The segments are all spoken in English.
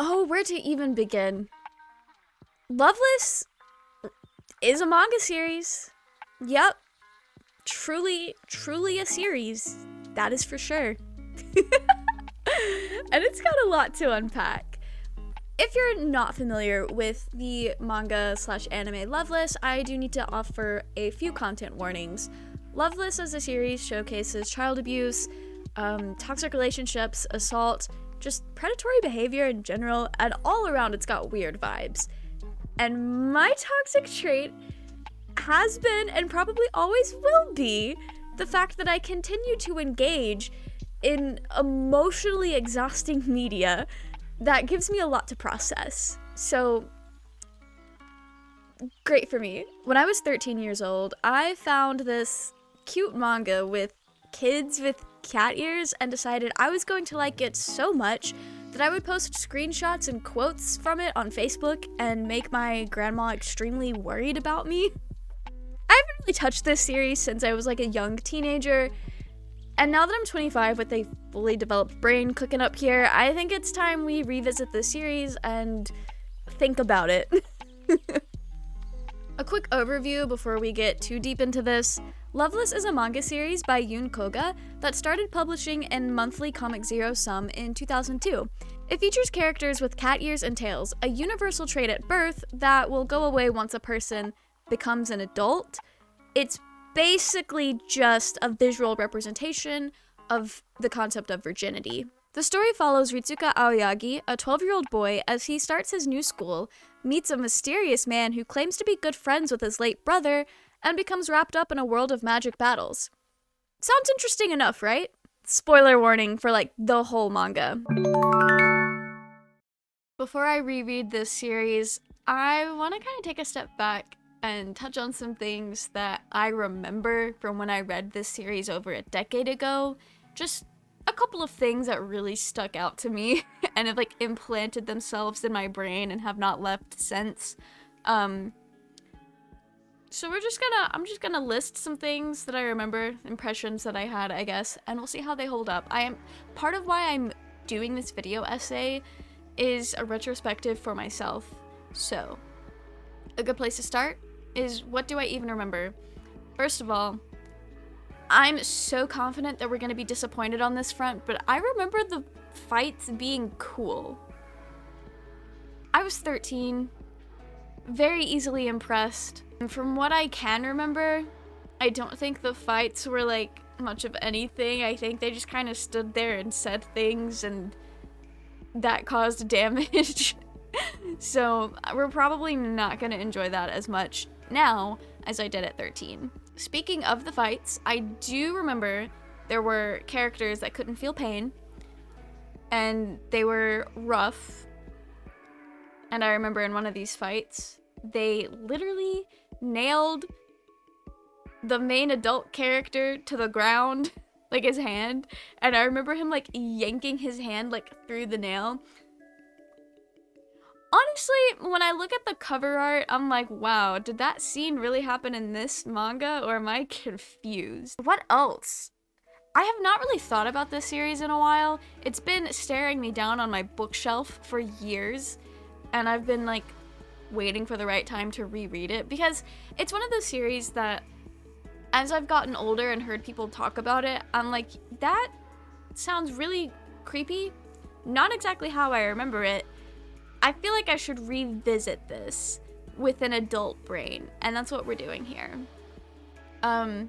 Oh, where to even begin? Loveless is a manga series. Yep. Truly a series. That is for sure. And it's got a lot to unpack. If you're not familiar with the manga / anime Loveless, I do need to offer a few content warnings. Loveless as a series showcases child abuse, toxic relationships, assault, just predatory behavior in general, and all around it's got weird vibes. And my toxic trait has been, and probably always will be, the fact that I continue to engage in emotionally exhausting media that gives me a lot to process. So, great for me. When I was 13 years old, I found this cute manga with kids with cat ears and decided I was going to like it so much that I would post screenshots and quotes from it on Facebook and make my grandma extremely worried about me. I haven't really touched this series since I was like a young teenager, and now that I'm 25 with a fully developed brain cooking up here, I think it's time we revisit this series and think about it. A quick overview before we get too deep into this. Loveless is a manga series by Yun Koga that started publishing in Monthly Comic Zero Sum in 2002. It features characters with cat ears and tails, a universal trait at birth that will go away once a person becomes an adult. It's basically just a visual representation of the concept of virginity. The story follows Ritsuka Aoyagi, a 12-year-old boy, as he starts his new school, meets a mysterious man who claims to be good friends with his late brother, and becomes wrapped up in a world of magic battles. Sounds interesting enough, right? Spoiler warning for like the whole manga. Before I reread this series, I want to kind of take a step back and touch on some things that I remember from when I read this series over a decade ago. Just a couple of things that really stuck out to me and have like implanted themselves in my brain and have not left since. So I'm just gonna list some things that I remember, impressions that I had, I guess, and we'll see how they hold up. Part of why I'm doing this video essay is a retrospective for myself. So, a good place to start is, what do I even remember? First of all, I'm so confident that we're gonna be disappointed on this front, but I remember the fights being cool. I was 13, very easily impressed. And from what I can remember, I don't think the fights were like much of anything. I think they just kind of stood there and said things, and that caused damage. So we're probably not going to enjoy that as much now as I did at 13. Speaking of the fights, I do remember there were characters that couldn't feel pain, and they were rough. And I remember in one of these fights, they literally nailed the main adult character to the ground, like his hand, and I remember him like yanking his hand like through the nail. Honestly, when I look at the cover art, I'm like, wow, did that scene really happen in this manga, or am I confused? What else? I have not really thought about this series in a while. It's been staring me down on my bookshelf for years, and I've been like waiting for the right time to reread it, because it's one of those series that, as I've gotten older and heard people talk about it, I'm like, that sounds really creepy. Not exactly how I remember it. I feel like I should revisit this with an adult brain, and that's what we're doing here. I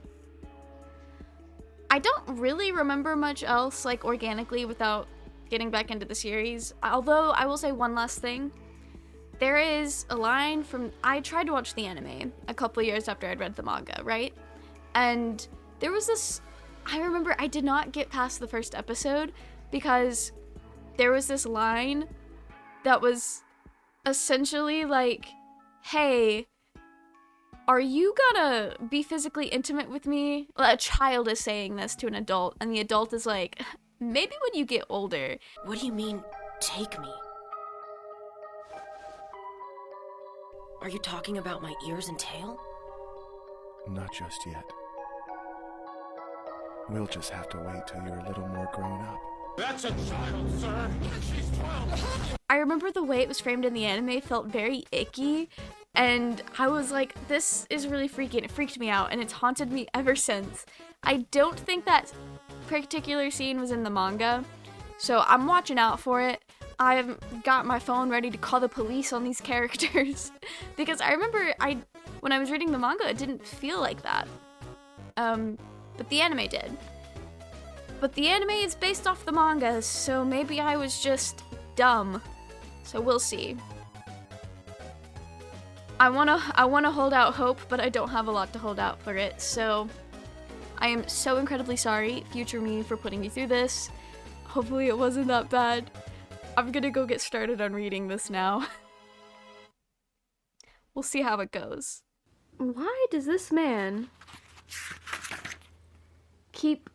don't really remember much else, like, organically without getting back into the series. Although, I will say one last thing. There is a line from... I tried to watch the anime a couple years after I'd read the manga, right? And there was this... I remember I did not get past the first episode because there was this line that was essentially like, hey, are you gonna be physically intimate with me? A child is saying this to an adult, and the adult is like, maybe when you get older. What do you mean, take me? Are you talking about my ears and tail? Not just yet. We'll just have to wait till you're a little more grown up. That's a child, sir. She's 12. I remember the way it was framed in the anime felt very icky, and I was like, this is really freaky, and it freaked me out, and it's haunted me ever since. I don't think that particular scene was in the manga, so I'm watching out for it. I've got my phone ready to call the police on these characters because I remember when I was reading the manga, it didn't feel like that. But the anime did. But the anime is based off the manga, so maybe I was just dumb. So we'll see. I wanna hold out hope, but I don't have a lot to hold out for it, so I am so incredibly sorry, future me, for putting you through this. Hopefully it wasn't that bad. I'm gonna go get started on reading this now. We'll see how it goes. Why does this man keep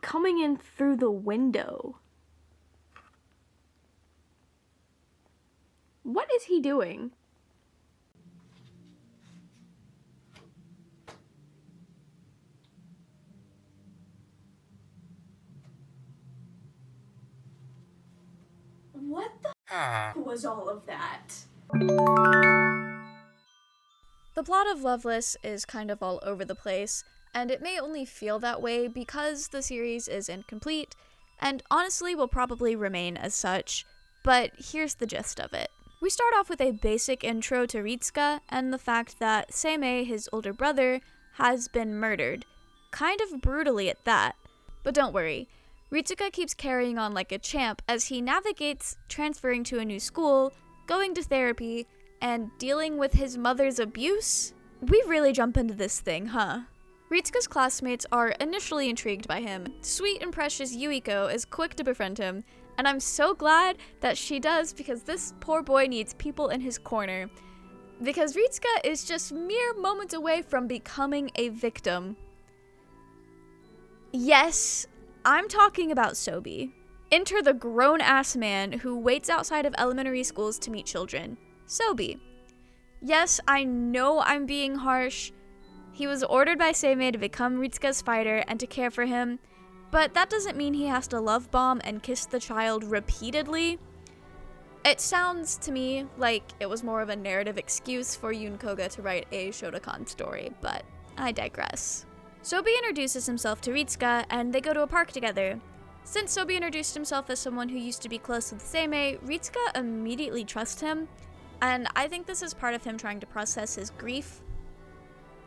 coming in through the window? What is he doing? What the was all of that? The plot of Loveless is kind of all over the place, and it may only feel that way because the series is incomplete, and honestly will probably remain as such, but here's the gist of it. We start off with a basic intro to Ritsuka and the fact that Seimei, his older brother, has been murdered. Kind of brutally at that. But don't worry, Ritsuka keeps carrying on like a champ as he navigates transferring to a new school, going to therapy, and dealing with his mother's abuse? We really jump into this thing, huh? Ritsuka's classmates are initially intrigued by him. Sweet and precious Yuiko is quick to befriend him, and I'm so glad that she does because this poor boy needs people in his corner. Because Ritsuka is just mere moments away from becoming a victim. Yes, I'm talking about Sobi. Enter the grown-ass man who waits outside of elementary schools to meet children. Sobi. Yes, I know I'm being harsh. He was ordered by Seimei to become Ritsuka's fighter and to care for him, but that doesn't mean he has to love bomb and kiss the child repeatedly. It sounds to me like it was more of a narrative excuse for Yun Koga to write a Shotokan story, but I digress. Sobi introduces himself to Ritsuka, and they go to a park together. Since Sobi introduced himself as someone who used to be close with Seimei, Ritsuka immediately trusts him, and I think this is part of him trying to process his grief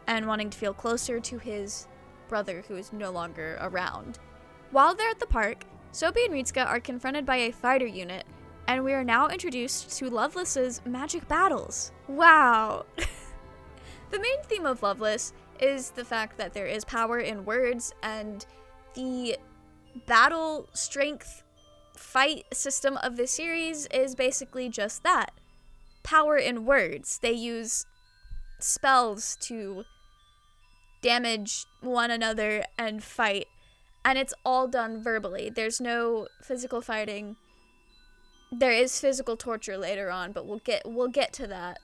and wanting to feel closer to his brother who is no longer around. While they're at the park, Sobi and Ritsuka are confronted by a fighter unit, and we are now introduced to Loveless's magic battles. Wow! The main theme of Loveless is the fact that there is power in words, and the battle strength fight system of this series is basically just that. Power in words. They use spells to damage one another and fight, and it's all done verbally. There's no physical fighting. There is physical torture later on, but we'll get to that.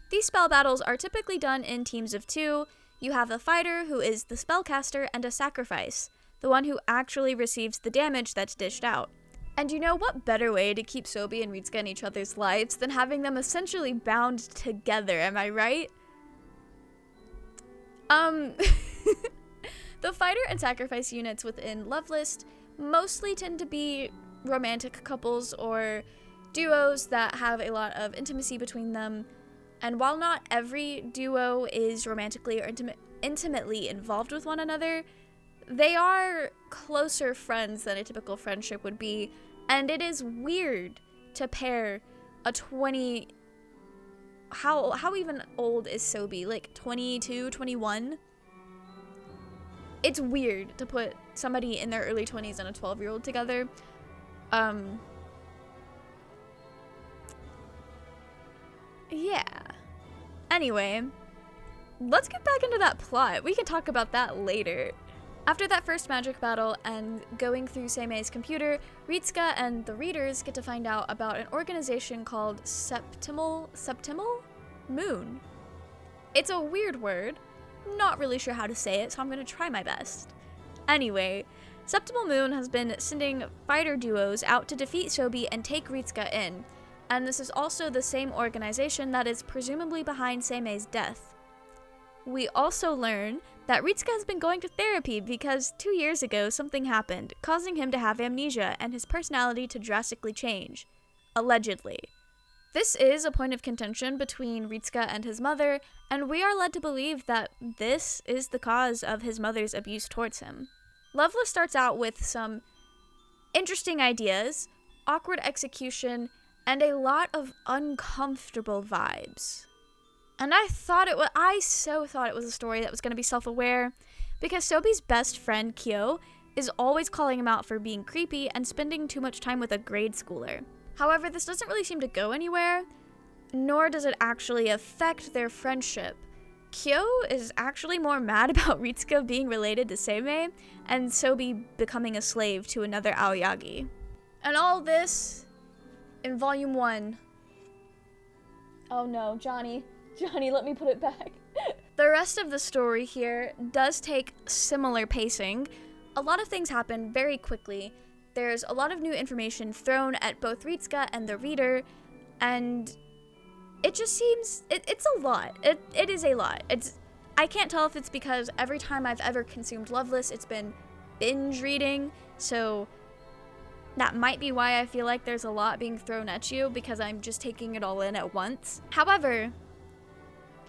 These spell battles are typically done in teams of 2. You have a fighter who is the spellcaster and a sacrifice, the one who actually receives the damage that's dished out. And you know what better way to keep Sobi and Ritsuka in each other's lives than having them essentially bound together, am I right? The fighter and sacrifice units within Loveless mostly tend to be romantic couples or duos that have a lot of intimacy between them. And while not every duo is romantically or intimately involved with one another, they are closer friends than a typical friendship would be, and it is weird to pair a 20... How even old is Sobi? Like 22, 21? It's weird to put somebody in their early 20s and a 12-year-old together. Yeah. Anyway, let's get back into that plot. We can talk about that later. After that first magic battle and going through Seimei's computer, Ritsuka and the readers get to find out about an organization called Septimal Moon. It's a weird word. Not really sure how to say it, so I'm going to try my best. Anyway, Septimal Moon has been sending fighter duos out to defeat Sobi and take Ritsuka in, and this is also the same organization that is presumably behind Seimei's death. We also learn that Ritsuka has been going to therapy because 2 years ago something happened, causing him to have amnesia and his personality to drastically change. Allegedly. This is a point of contention between Ritsuka and his mother, and we are led to believe that this is the cause of his mother's abuse towards him. Loveless starts out with some interesting ideas, awkward execution, and a lot of uncomfortable vibes. And I so thought it was a story that was going to be self-aware, because Sobi's best friend, Kyo, is always calling him out for being creepy and spending too much time with a grade schooler. However, this doesn't really seem to go anywhere, nor does it actually affect their friendship. Kyo is actually more mad about Ritsuka being related to Seimei, and Sobi becoming a slave to another Aoyagi. And all this in Volume 1. Oh no, Johnny, let me put it back. The rest of the story here does take similar pacing. A lot of things happen very quickly. There's a lot of new information thrown at both Ritsuka and the reader, and it just seems, it's a lot. It is a lot. I can't tell if it's because every time I've ever consumed Loveless, it's been binge reading, so that might be why I feel like there's a lot being thrown at you, because I'm just taking it all in at once. However,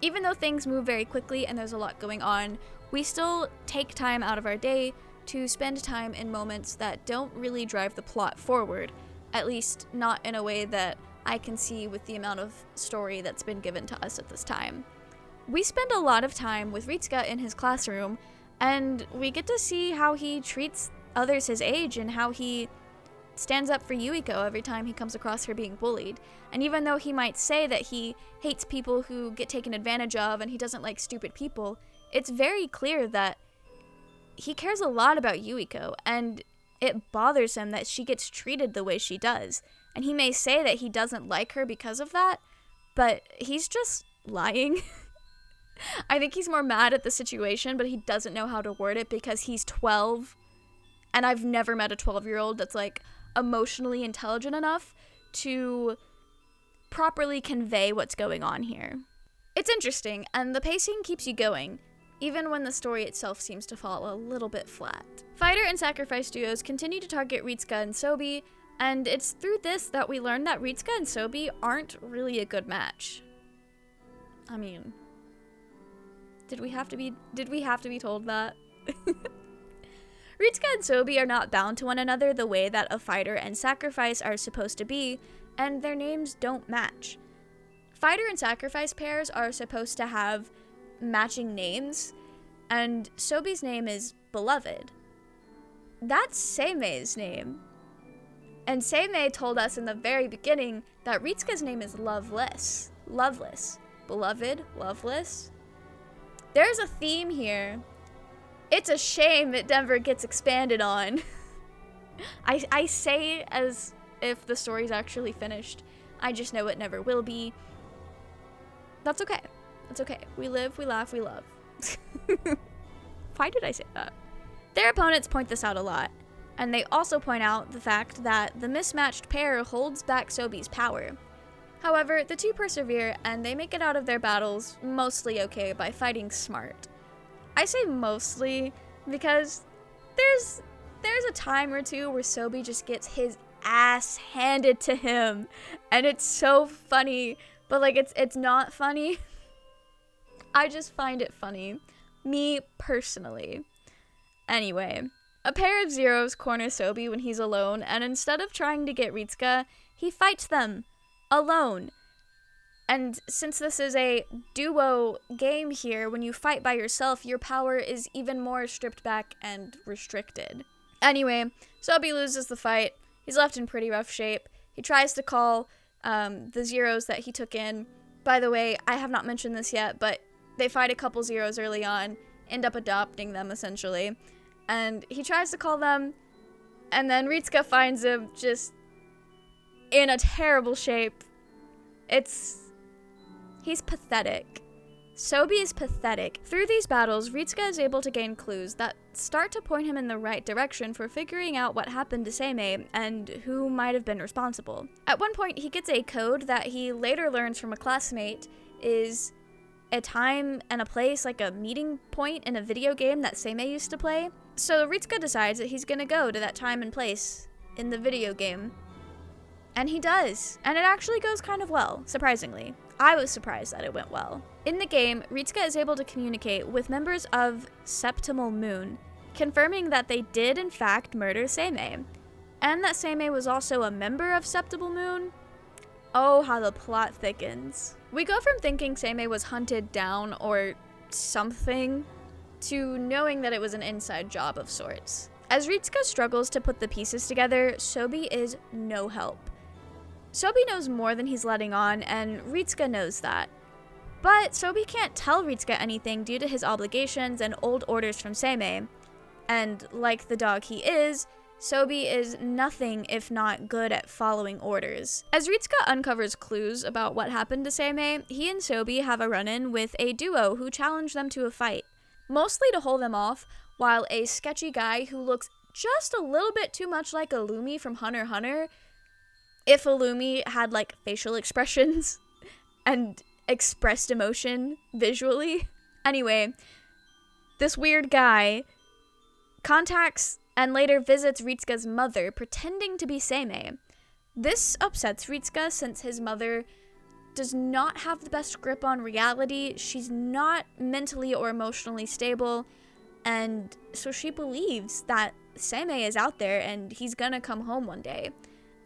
even though things move very quickly and there's a lot going on, we still take time out of our day to spend time in moments that don't really drive the plot forward, at least not in a way that I can see with the amount of story that's been given to us at this time. We spend a lot of time with Ritsuka in his classroom, and we get to see how he treats others his age and how he stands up for Yuiko every time he comes across her being bullied. And even though he might say that he hates people who get taken advantage of and he doesn't like stupid people, it's very clear that he cares a lot about Yuiko, and it bothers him that she gets treated the way she does. And he may say that he doesn't like her because of that, but he's just lying. I think he's more mad at the situation, but he doesn't know how to word it because he's 12, and I've never met a 12-year-old that's like emotionally intelligent enough to properly convey what's going on here. It's interesting, and the pacing keeps you going, even when the story itself seems to fall a little bit flat. Fighter and Sacrifice duos continue to target Ritsuka and Sobi, and it's through this that we learn that Ritsuka and Sobi aren't really a good match. I mean, did we have to be told that? Ritsuka and Sobi are not bound to one another the way that a Fighter and Sacrifice are supposed to be, and their names don't match. Fighter and Sacrifice pairs are supposed to have matching names, and Sobi's name is Beloved. That's Seimei's name. And Seimei told us in the very beginning that Ritsuka's name is Loveless. Beloved, Loveless. There's a theme here. It's a shame it never gets expanded on. I say as if the story's actually finished. I just know it never will be. That's okay. It's okay. We live, we laugh, we love. Why did I say that? Their opponents point this out a lot, and they also point out the fact that the mismatched pair holds back Sobi's power. However, the two persevere, and they make it out of their battles mostly okay by fighting smart. I say mostly because there's a time or two where Sobi just gets his ass handed to him, and it's so funny, but like it's not funny. I just find it funny. Me personally. Anyway, a pair of Zeros corner Sobi when he's alone, and instead of trying to get Ritsuka, he fights them alone. And since this is a duo game here, when you fight by yourself, your power is even more stripped back and restricted. Anyway, Sobi loses the fight. He's left in pretty rough shape. He tries to call the Zeros that he took in. By the way, I have not mentioned this yet, but they fight a couple Zeros early on, end up adopting them essentially. And he tries to call them, and then Ritsuka finds him just in a terrible shape. He's pathetic. Sobi is pathetic. Through these battles, Ritsuka is able to gain clues that start to point him in the right direction for figuring out what happened to Seimei and who might have been responsible. At one point, he gets a code that he later learns from a classmate is a time and a place, like a meeting point in a video game that Seimei used to play. So Ritsuka decides that he's gonna go to that time and place in the video game. And he does. And it actually goes kind of well, surprisingly. I was surprised that it went well. In the game, Ritsuka is able to communicate with members of Septimal Moon, confirming that they did in fact murder Seimei, and that Seimei was also a member of Septimal Moon. Oh, how the plot thickens. We go from thinking Seimei was hunted down or something to knowing that it was an inside job of sorts. As Ritsuka struggles to put the pieces together, Sobi is no help. Sobi knows more than he's letting on, and Ritsuka knows that. But Sobi can't tell Ritsuka anything due to his obligations and old orders from Seimei. And like the dog he is, Sobi is nothing if not good at following orders. As Ritsuka uncovers clues about what happened to Seimei, he and Sobi have a run-in with a duo who challenge them to a fight, mostly to hold them off, while a sketchy guy who looks just a little bit too much like Illumi from Hunter x Hunter, if Illumi had like facial expressions and expressed emotion visually. Anyway, this weird guy contacts and later visits Ritsuka's mother, pretending to be Seimei. This upsets Ritsuka since his mother does not have the best grip on reality. She's not mentally or emotionally stable, and so she believes that Seimei is out there and he's gonna come home one day.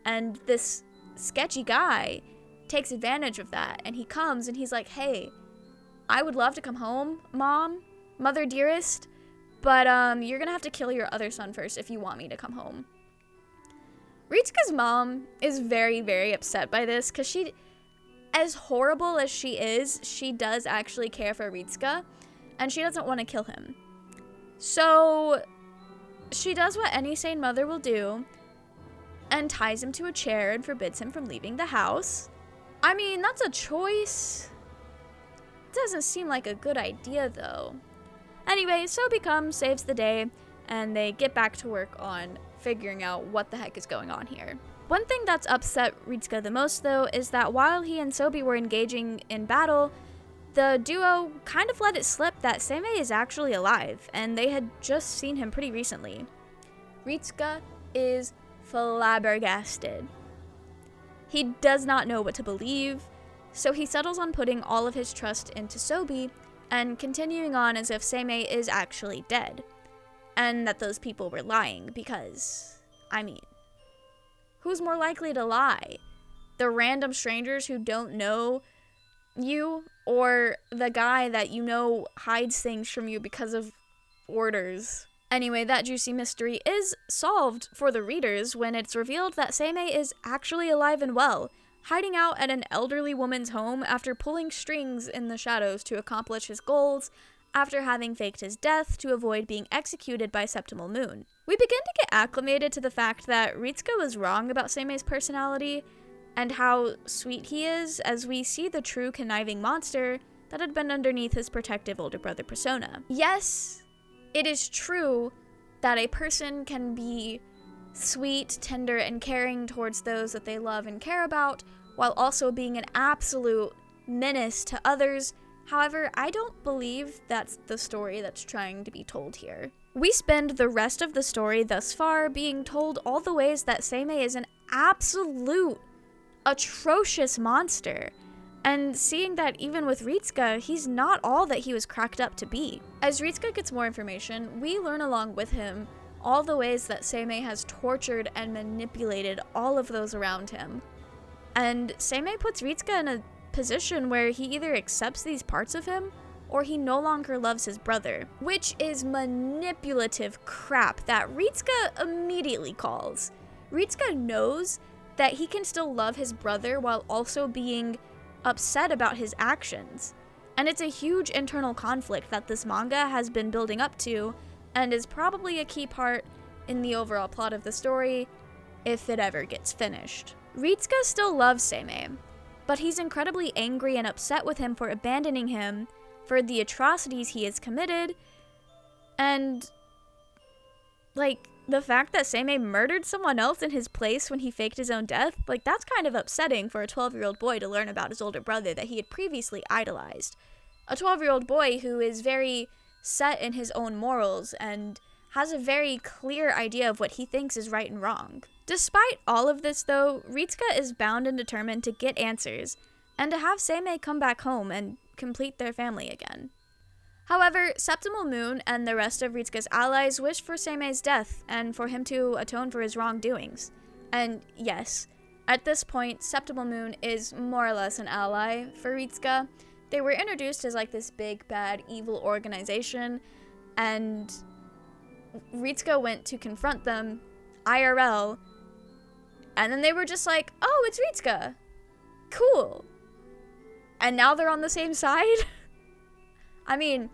And this sketchy guy takes advantage of that, and he comes and he's like, hey, I would love to come home, Mom, Mother dearest, but you're gonna have to kill your other son first if you want me to come home. Ritsuka's mom is very, very upset by this, because she, as horrible as she does actually care for Ritsuka, and she doesn't want to kill him. So she does what any sane mother will do, and ties him to a chair and forbids him from leaving the house. I mean, that's a choice. Doesn't seem like a good idea, though. Anyway, Sobi comes, saves the day, and they get back to work on figuring out what the heck is going on here. One thing that's upset Ritsuka the most, though, is that while he and Sobi were engaging in battle, the duo kind of let it slip that Seimei is actually alive, and they had just seen him pretty recently. Ritsuka is flabbergasted. He does not know what to believe, so he settles on putting all of his trust into Sobi and continuing on as if Seimei is actually dead, and that those people were lying because, I mean, who's more likely to lie? The random strangers who don't know you, or the guy that you know hides things from you because of orders? Anyway, that juicy mystery is solved for the readers when it's revealed that Seimei is actually alive and well, hiding out at an elderly woman's home after pulling strings in the shadows to accomplish his goals, after having faked his death to avoid being executed by Septimal Moon. We begin to get acclimated to the fact that Ritsuka was wrong about Seimei's personality, and how sweet he is as we see the true conniving monster that had been underneath his protective older brother persona. Yes, it is true that a person can be sweet, tender, and caring towards those that they love and care about, while also being an absolute menace to others. However, I don't believe that's the story that's trying to be told here. We spend the rest of the story thus far being told all the ways that Seimei is an absolute atrocious monster, and seeing that even with Ritsuka, he's not all that he was cracked up to be. As Ritsuka gets more information, we learn along with him all the ways that Seimei has tortured and manipulated all of those around him. And Seimei puts Ritsuka in a position where he either accepts these parts of him, or he no longer loves his brother, which is manipulative crap that Ritsuka immediately calls. Ritsuka knows that he can still love his brother while also being upset about his actions. And it's a huge internal conflict that this manga has been building up to, and is probably a key part in the overall plot of the story, if it ever gets finished. Ritsuka still loves Seimei, but he's incredibly angry and upset with him for abandoning him, for the atrocities he has committed. And, like, the fact that Seimei murdered someone else in his place when he faked his own death, like, that's kind of upsetting for a 12-year-old boy to learn about his older brother that he had previously idolized. A 12-year-old boy who is very set in his own morals and has a very clear idea of what he thinks is right and wrong. Despite all of this, though, Ritsuka is bound and determined to get answers and to have Seimei come back home and complete their family again. However, Septimal Moon and the rest of Ritsuka's allies wish for Seimei's death and for him to atone for his wrongdoings. And yes, at this point, Septimal Moon is more or less an ally for Ritsuka. They were introduced as like this big, bad, evil organization, and Ritsuka went to confront them IRL, and then they were just like, oh, it's Ritsuka. Cool. And now they're on the same side? I mean,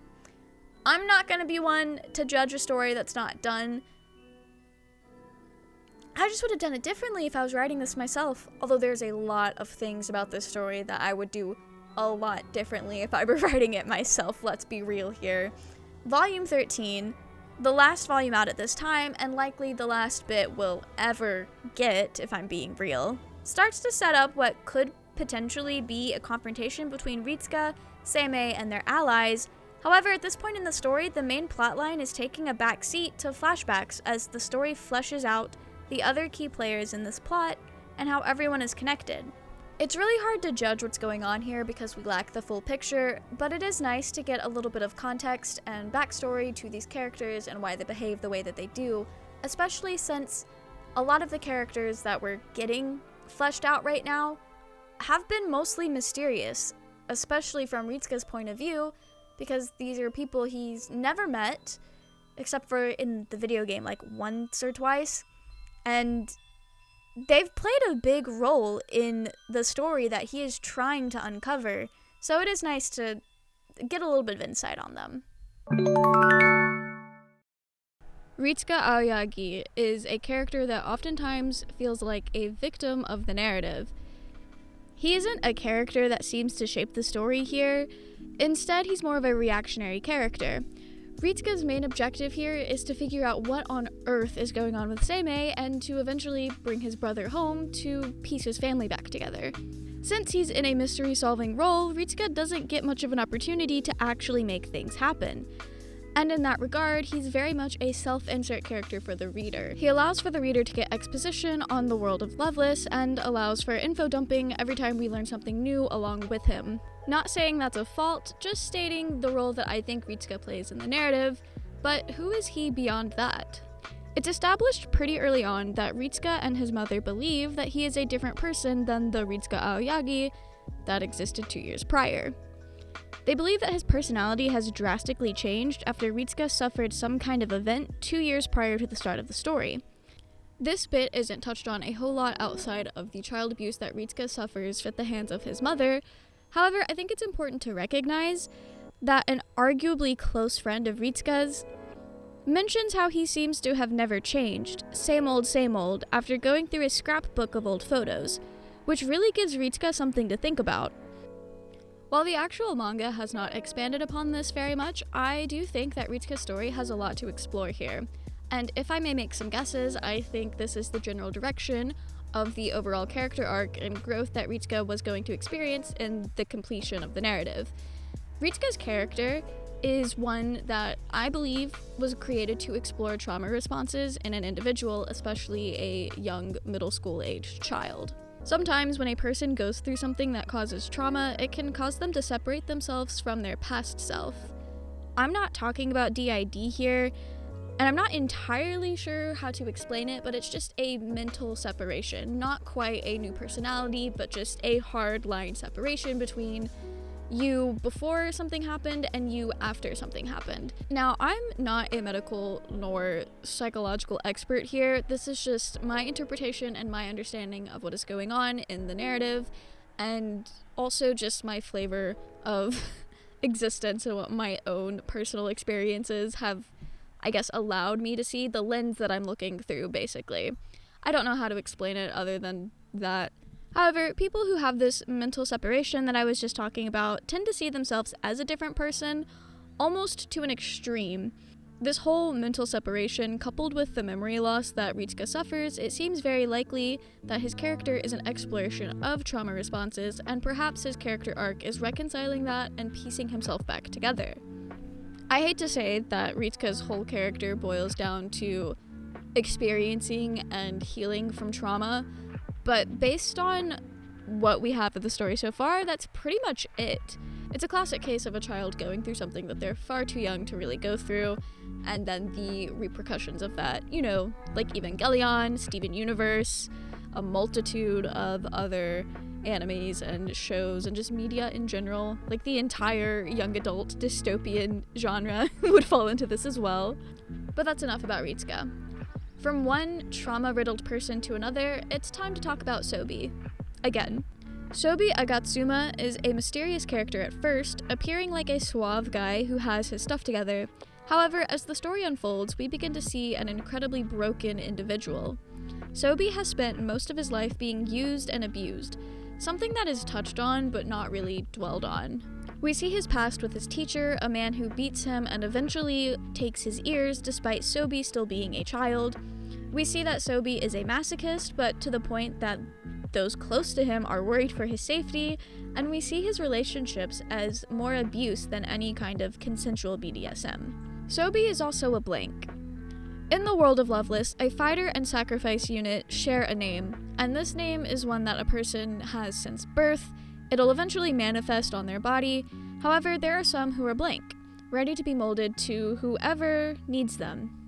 I'm not going to be one to judge a story that's not done. I just would have done it differently if I was writing this myself, although there's a lot of things about this story that I would do a lot differently if I were writing it myself, let's be real here. Volume 13, the last volume out at this time, and likely the last bit we'll ever get, if I'm being real, starts to set up what could potentially be a confrontation between Ritsuka, Seimei, and their allies. However, at this point in the story, the main plotline is taking a back seat to flashbacks as the story fleshes out the other key players in this plot and how everyone is connected. It's really hard to judge what's going on here because we lack the full picture, but it is nice to get a little bit of context and backstory to these characters and why they behave the way that they do, especially since a lot of the characters that we're getting fleshed out right now have been mostly mysterious, especially from Ritsuka's point of view, because these are people he's never met, except for in the video game like once or twice, and they've played a big role in the story that he is trying to uncover, so it is nice to get a little bit of insight on them. Ritsuka Aoyagi is a character that oftentimes feels like a victim of the narrative. He isn't a character that seems to shape the story here. Instead, he's more of a reactionary character. Ritsuka's main objective here is to figure out what on earth is going on with Seimei and to eventually bring his brother home to piece his family back together. Since he's in a mystery-solving role, Ritsuka doesn't get much of an opportunity to actually make things happen. And in that regard, he's very much a self-insert character for the reader. He allows for the reader to get exposition on the world of Loveless and allows for info dumping every time we learn something new along with him. Not saying that's a fault, just stating the role that I think Ritsuka plays in the narrative, but who is he beyond that? It's established pretty early on that Ritsuka and his mother believe that he is a different person than the Ritsuka Aoyagi that existed 2 years prior. They believe that his personality has drastically changed after Ritsuka suffered some kind of event 2 years prior to the start of the story. This bit isn't touched on a whole lot outside of the child abuse that Ritsuka suffers at the hands of his mother. However, I think it's important to recognize that an arguably close friend of Ritsuka's mentions how he seems to have never changed, same old, after going through a scrapbook of old photos, which really gives Ritsuka something to think about. While the actual manga has not expanded upon this very much, I do think that Ritsuka's story has a lot to explore here. And if I may make some guesses, I think this is the general direction of the overall character arc and growth that Ritsuka was going to experience in the completion of the narrative. Ritsuka's character is one that I believe was created to explore trauma responses in an individual, especially a young middle school-aged child. Sometimes when a person goes through something that causes trauma, it can cause them to separate themselves from their past self. I'm not talking about DID here, and I'm not entirely sure how to explain it, but it's just a mental separation. Not quite a new personality, but just a hard line separation between you before something happened and you after something happened. Now, I'm not a medical nor psychological expert here. This is just my interpretation and my understanding of what is going on in the narrative, and also just my flavor of existence and what my own personal experiences have, I guess, allowed me to see, the lens that I'm looking through, basically. I don't know how to explain it other than that However, people who have this mental separation that I was just talking about tend to see themselves as a different person, almost to an extreme. This whole mental separation, coupled with the memory loss that Ritsuka suffers, it seems very likely that his character is an exploration of trauma responses, and perhaps his character arc is reconciling that and piecing himself back together. I hate to say that Ritsuka's whole character boils down to experiencing and healing from trauma, but based on what we have of the story so far, that's pretty much it. It's a classic case of a child going through something that they're far too young to really go through, and then the repercussions of that, like Evangelion, Steven Universe, a multitude of other animes and shows and just media in general, like the entire young adult dystopian genre would fall into this as well. But that's enough about Ritsuka. From one trauma-riddled person to another, it's time to talk about Sobi. Again. Sobi Agatsuma is a mysterious character at first, appearing like a suave guy who has his stuff together. However, as the story unfolds, we begin to see an incredibly broken individual. Sobi has spent most of his life being used and abused, something that is touched on but not really dwelled on. We see his past with his teacher, a man who beats him and eventually takes his ears despite Sobi still being a child. We see that Sobi is a masochist, but to the point that those close to him are worried for his safety, and we see his relationships as more abuse than any kind of consensual BDSM. Sobi is also a blank. In the world of Loveless, a fighter and sacrifice unit share a name, and this name is one that a person has since birth. It'll eventually manifest on their body. However, there are some who are blank, ready to be molded to whoever needs them.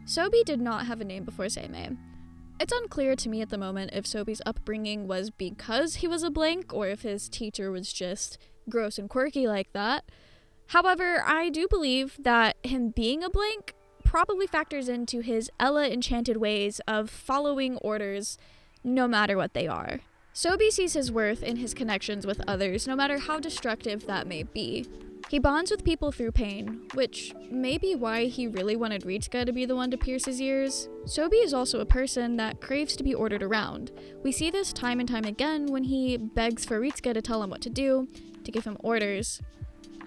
Sobi did not have a name before Seimei. It's unclear to me at the moment if Sobi's upbringing was because he was a blank or if his teacher was just gross and quirky like that. However, I do believe that him being a blank probably factors into his Ella enchanted ways of following orders no matter what they are. Sobi sees his worth in his connections with others, no matter how destructive that may be. He bonds with people through pain, which may be why he really wanted Ritsuka to be the one to pierce his ears. Sobi is also a person that craves to be ordered around. We see this time and time again when he begs for Ritsuka to tell him what to do, to give him orders.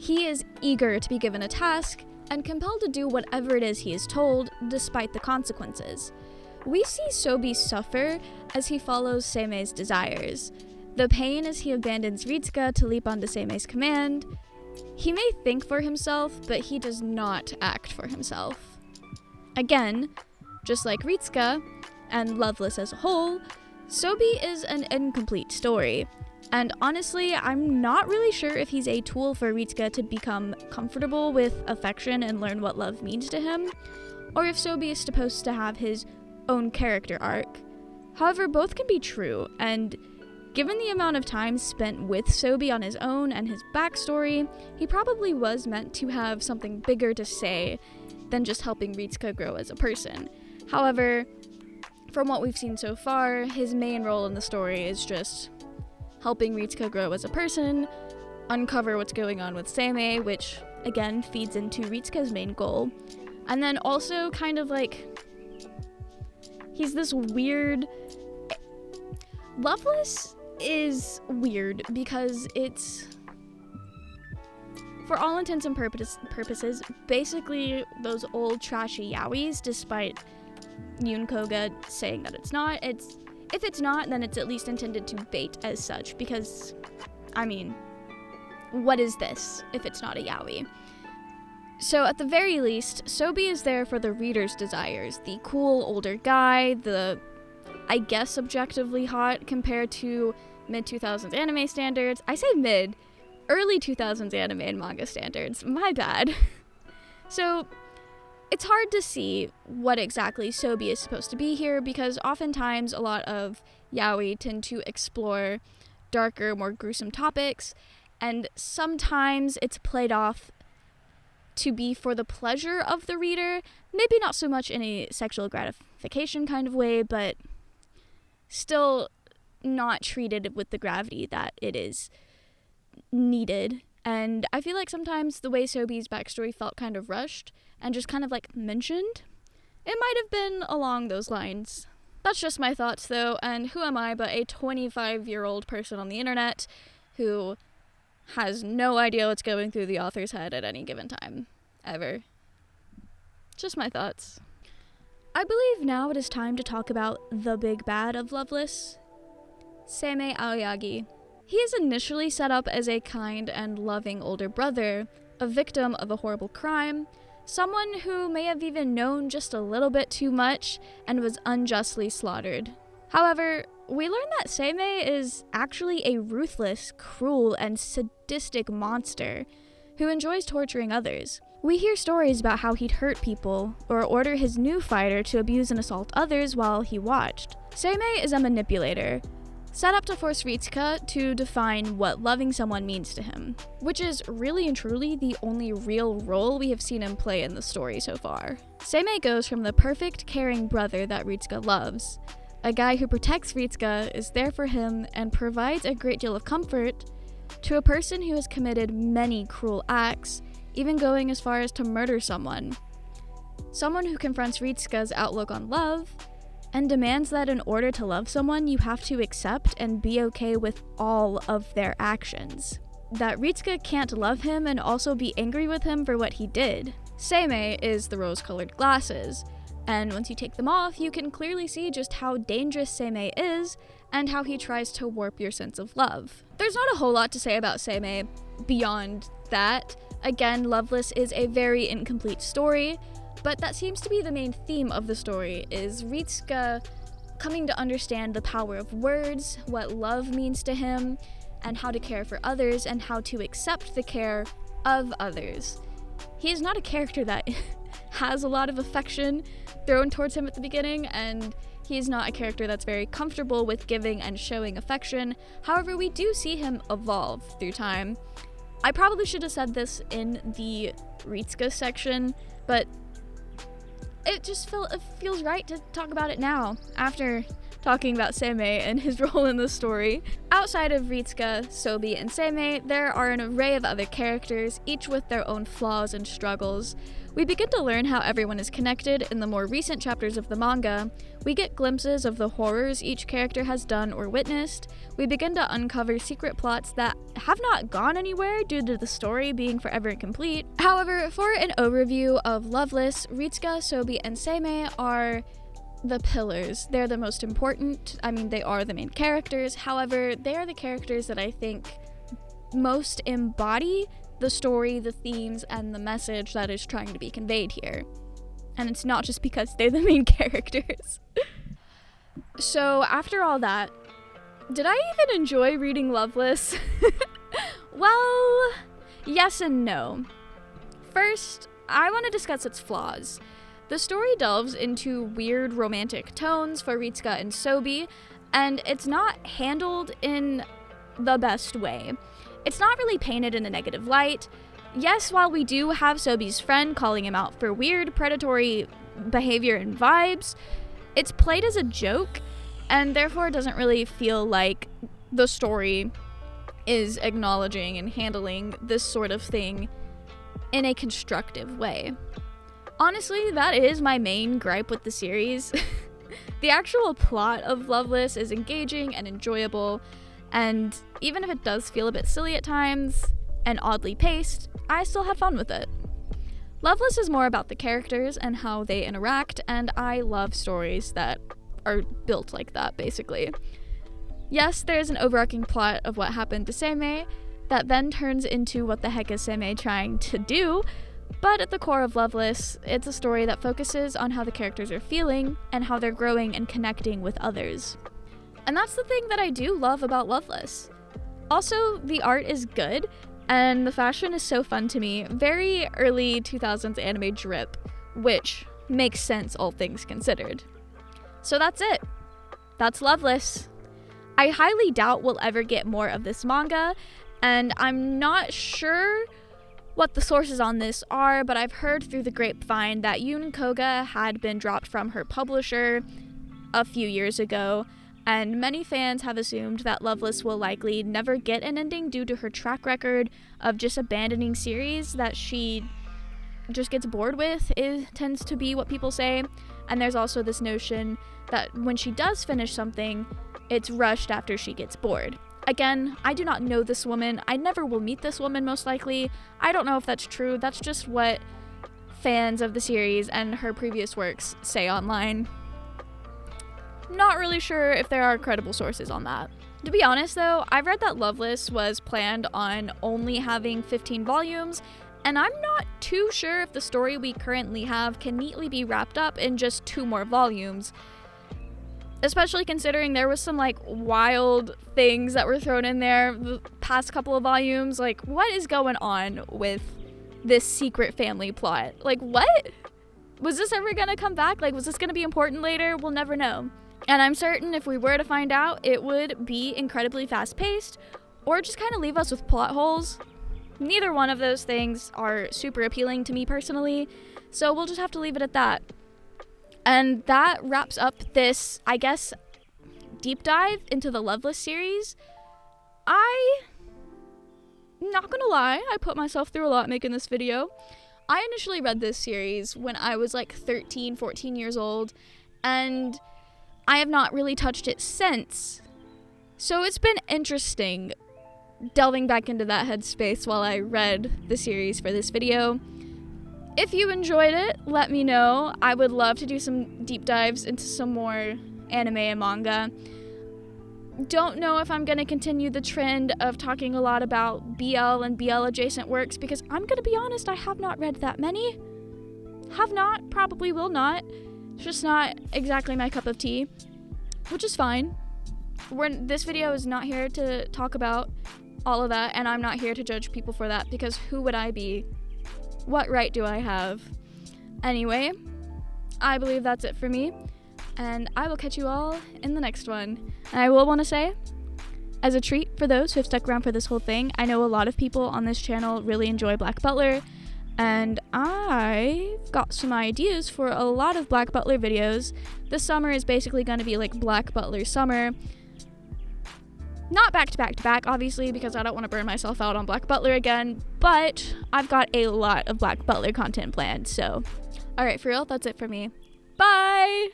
He is eager to be given a task, and compelled to do whatever it is he is told, despite the consequences. We see Sobi suffer as he follows Seimei's desires. The pain as he abandons Ritsuka to leap onto Seimei's command. He may think for himself, but he does not act for himself. Again, just like Ritsuka, and Loveless as a whole, Sobi is an incomplete story. And honestly, I'm not really sure if he's a tool for Ritsuka to become comfortable with affection and learn what love means to him, or if Sobi is supposed to have his own character arc. However, both can be true, and given the amount of time spent with Sobi on his own and his backstory, he probably was meant to have something bigger to say than just helping Ritsuka grow as a person. However, from what we've seen so far, his main role in the story is just helping Ritsuka grow as a person, uncover what's going on with Seimei, which, again, feeds into Ritsuka's main goal, and then also kind of like, he's this weird... Loveless is weird because it's, for all intents and purposes, basically those old trashy yaois, despite Yun Koga saying that it's not. If it's not, then it's at least intended to bait as such, because, I mean, what is this if it's not a yaoi? So at the very least, Sobi is there for the reader's desires. The cool older guy, the, I guess, objectively hot compared to mid-2000s anime standards. I say mid, early 2000s anime and manga standards. My bad. So it's hard to see what exactly Sobi is supposed to be here, because oftentimes a lot of yaoi tend to explore darker, more gruesome topics, and sometimes it's played off to be for the pleasure of the reader, maybe not so much in a sexual gratification kind of way, but still not treated with the gravity that it is needed. And I feel like sometimes the way Sobi's backstory felt kind of rushed and just kind of like mentioned, it might have been along those lines. That's just my thoughts, though, and who am I but a 25-year-old person on the internet who has no idea what's going through the author's head at any given time. Ever. Just my thoughts. I believe now it is time to talk about the big bad of Loveless, Seimei Aoyagi. He is initially set up as a kind and loving older brother, a victim of a horrible crime, someone who may have even known just a little bit too much and was unjustly slaughtered. However, we learn that Seimei is actually a ruthless, cruel, and sadistic monster who enjoys torturing others. We hear stories about how he'd hurt people or order his new fighter to abuse and assault others while he watched. Seimei is a manipulator, set up to force Ritsuka to define what loving someone means to him, which is really and truly the only real role we have seen him play in the story so far. Seimei goes from the perfect, caring brother that Ritsuka loves, a guy who protects Ritsuka, is there for him, and provides a great deal of comfort, to a person who has committed many cruel acts, even going as far as to murder someone. Someone who confronts Ritsuka's outlook on love, and demands that in order to love someone, you have to accept and be okay with all of their actions. That Ritsuka can't love him and also be angry with him for what he did. Seimei is the rose-colored glasses, and once you take them off, you can clearly see just how dangerous Seimei is and how he tries to warp your sense of love. There's not a whole lot to say about Seimei beyond that. Again, Loveless is a very incomplete story, but that seems to be the main theme of the story, is Ritsuka coming to understand the power of words, what love means to him, and how to care for others, and how to accept the care of others. He is not a character that has a lot of affection thrown towards him at the beginning, and he is not a character that's very comfortable with giving and showing affection. However, we do see him evolve through time. I probably should have said this in the Ritsuka section, but it feels right to talk about it now, after talking about Seimei and his role in the story. Outside of Ritsuka, Sobi, and Seimei, there are an array of other characters, each with their own flaws and struggles. We begin to learn how everyone is connected in the more recent chapters of the manga. We get glimpses of the horrors each character has done or witnessed. We begin to uncover secret plots that have not gone anywhere due to the story being forever incomplete. However, for an overview of Loveless, Ritsuka, Sobi, and Seimei are the pillars. They're the most important. I mean, they are the main characters. However, they are the characters that I think most embody the story, the themes, and the message that is trying to be conveyed here. And it's not just because they're the main characters. So, after all that, did I even enjoy reading Loveless? Well, yes and no. First, I want to discuss its flaws. The story delves into weird romantic tones for Ritsuka and Sobi, and it's not handled in the best way. It's not really painted in a negative light. Yes, while we do have Sobi's friend calling him out for weird predatory behavior and vibes, it's played as a joke, and therefore doesn't really feel like the story is acknowledging and handling this sort of thing in a constructive way. Honestly, that is my main gripe with the series. The actual plot of Loveless is engaging and enjoyable, and even if it does feel a bit silly at times and oddly paced, I still had fun with it. Loveless is more about the characters and how they interact, and I love stories that are built like that, basically. Yes, there's an overarching plot of what happened to Seimei that then turns into what the heck is Seimei trying to do, but at the core of Loveless, it's a story that focuses on how the characters are feeling and how they're growing and connecting with others. And that's the thing that I do love about Loveless. Also, the art is good, and the fashion is so fun to me. Very early 2000s anime drip, which makes sense all things considered. So that's it. That's Loveless. I highly doubt we'll ever get more of this manga, and I'm not sure what the sources on this are, but I've heard through the grapevine that Yun Koga had been dropped from her publisher a few years ago, and many fans have assumed that Loveless will likely never get an ending due to her track record of just abandoning series that she just gets bored with, tends to be what people say. And there's also this notion that when she does finish something, it's rushed after she gets bored. Again, I do not know this woman. I never will meet this woman, most likely. I don't know if that's true. That's just what fans of the series and her previous works say online. Not really sure if there are credible sources on that. To be honest though, I've read that Loveless was planned on only having 15 volumes, and I'm not too sure if the story we currently have can neatly be wrapped up in just 2 more volumes. Especially considering there was some like wild things that were thrown in there the past couple of volumes. Like, what is going on with this secret family plot? Like, what? Was this ever gonna come back? Like, was this gonna be important later? We'll never know. And I'm certain if we were to find out, it would be incredibly fast-paced or just kind of leave us with plot holes. Neither one of those things are super appealing to me personally, so we'll just have to leave it at that. And that wraps up this, I guess, deep dive into the Loveless series. Not gonna lie, I put myself through a lot making this video. I initially read this series when I was like 13, 14 years old, and I have not really touched it since. So it's been interesting delving back into that headspace while I read the series for this video. If you enjoyed it, let me know. I would love to do some deep dives into some more anime and manga. Don't know if I'm going to continue the trend of talking a lot about BL and BL adjacent works because I'm going to be honest, I have not read that many. Have not, probably will not. It's just not exactly my cup of tea, which is fine. This video is not here to talk about all of that, and I'm not here to judge people for that because who would I be? What right do I have? Anyway, I believe that's it for me, and I will catch you all in the next one. And I will want to say, as a treat for those who have stuck around for this whole thing, I know a lot of people on this channel really enjoy Black Butler, and I've got some ideas for a lot of Black Butler videos. This summer is basically going to be like Black Butler summer. Not back to back to back, obviously, because I don't want to burn myself out on Black Butler again, but I've got a lot of Black Butler content planned, so. Alright, for real, that's it for me. Bye!